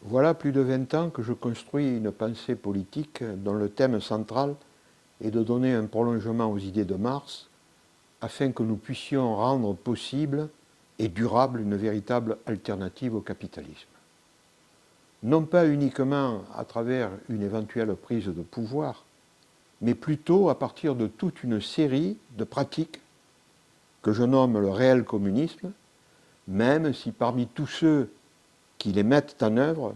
Voilà plus de 20 ans que je construis une pensée politique dont le thème central est de donner un prolongement aux idées de Marx afin que nous puissions rendre possible et durable une véritable alternative au capitalisme. Non pas uniquement à travers une éventuelle prise de pouvoir, mais plutôt à partir de toute une série de pratiques que je nomme le réel communisme, même si parmi tous ceux qui les mettent en œuvre,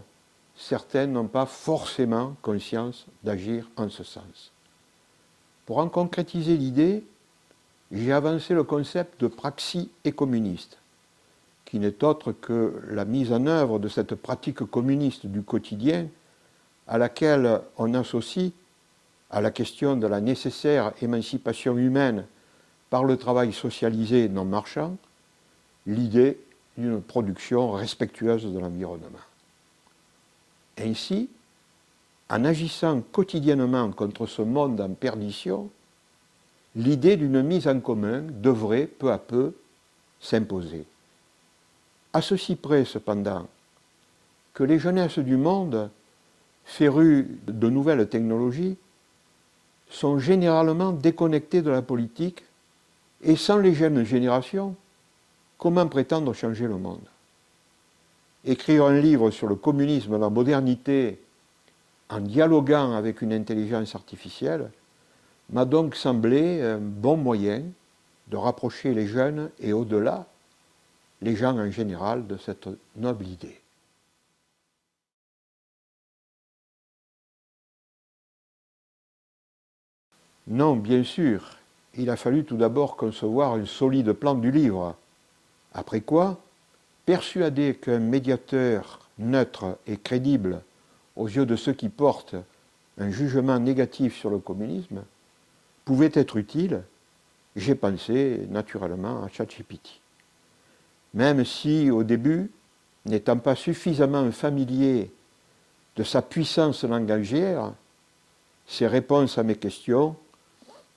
certains n'ont pas forcément conscience d'agir en ce sens. Pour en concrétiser l'idée, j'ai avancé le concept de praxis écommuniste, qui n'est autre que la mise en œuvre de cette pratique communiste du quotidien à laquelle on associe, à la question de la nécessaire émancipation humaine par le travail socialisé non marchand, l'idée d'une production respectueuse de l'environnement. Ainsi, en agissant quotidiennement contre ce monde en perdition, l'idée d'une mise en commun devrait peu à peu s'imposer. À ceci près, cependant, que les jeunesses du monde, férues de nouvelles technologies, sont généralement déconnectées de la politique et sans les jeunes générations, comment prétendre changer le monde? Écrire un livre sur le communisme, la modernité, en dialoguant avec une intelligence artificielle, m'a donc semblé un bon moyen de rapprocher les jeunes et au-delà, les gens en général, de cette noble idée. Non, bien sûr, il a fallu tout d'abord concevoir un solide plan du livre. Après quoi, persuadé qu'un médiateur neutre et crédible aux yeux de ceux qui portent un jugement négatif sur le communisme pouvait être utile, j'ai pensé naturellement à ChatGPT. Même si, au début, n'étant pas suffisamment familier de sa puissance langagière, ses réponses à mes questions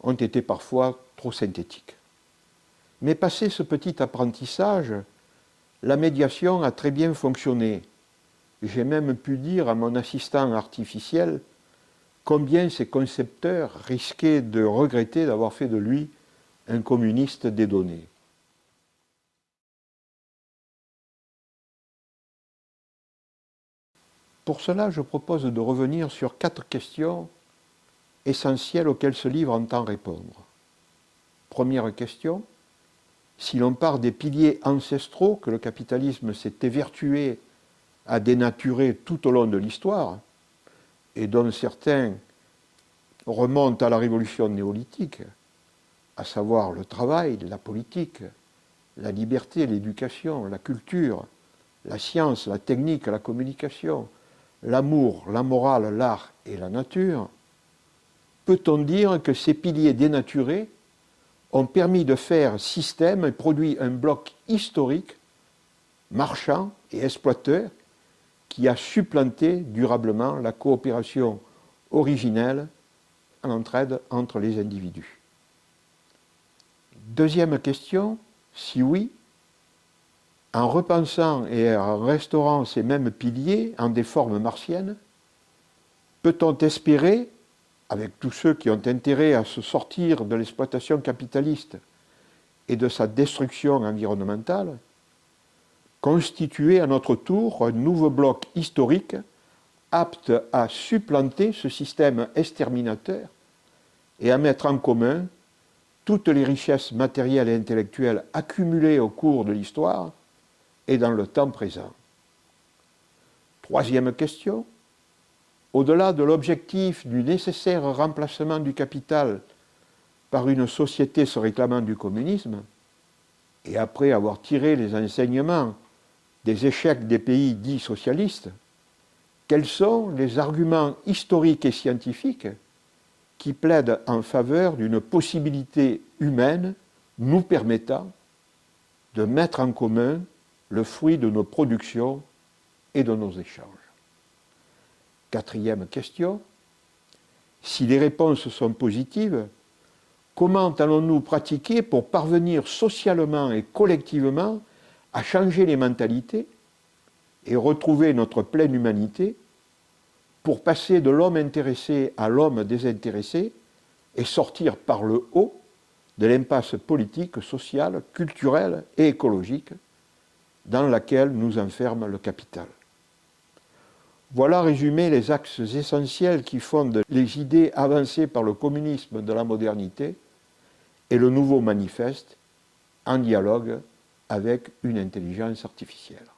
ont été parfois trop synthétiques. Mais passé ce petit apprentissage, la médiation a très bien fonctionné. J'ai même pu dire à mon assistant artificiel combien ses concepteurs risquaient de regretter d'avoir fait de lui un communiste des données. Pour cela, je propose de revenir sur 4 questions essentielles auxquelles ce livre entend répondre. Première question, si l'on part des piliers ancestraux que le capitalisme s'est évertué à dénaturer tout au long de l'histoire, et dont certains remontent à la révolution néolithique, à savoir le travail, la politique, la liberté, l'éducation, la culture, la science, la technique, la communication, l'amour, la morale, l'art et la nature, peut-on dire que ces piliers dénaturés ont permis de faire système et produit un bloc historique, marchand et exploiteur, qui a supplanté durablement la coopération originelle en entraide entre les individus. Deuxième question, si oui, en repensant et en restaurant ces mêmes piliers en des formes martiennes, peut-on espérer, avec tous ceux qui ont intérêt à se sortir de l'exploitation capitaliste et de sa destruction environnementale, constituer à notre tour un nouveau bloc historique apte à supplanter ce système exterminateur et à mettre en commun toutes les richesses matérielles et intellectuelles accumulées au cours de l'histoire et dans le temps présent. Troisième question, au-delà de l'objectif du nécessaire remplacement du capital par une société se réclamant du communisme, et après avoir tiré les enseignements des échecs des pays dits socialistes, quels sont les arguments historiques et scientifiques qui plaident en faveur d'une possibilité humaine nous permettant de mettre en commun le fruit de nos productions et de nos échanges. Quatrième question, si les réponses sont positives, comment allons-nous pratiquer pour parvenir socialement et collectivement à changer les mentalités et retrouver notre pleine humanité pour passer de l'homme intéressé à l'homme désintéressé et sortir par le haut de l'impasse politique, sociale, culturelle et écologique dans laquelle nous enferme le capital. Voilà résumé les axes essentiels qui fondent les idées avancées par le communisme de la modernité et le nouveau manifeste en dialogue avec une intelligence artificielle.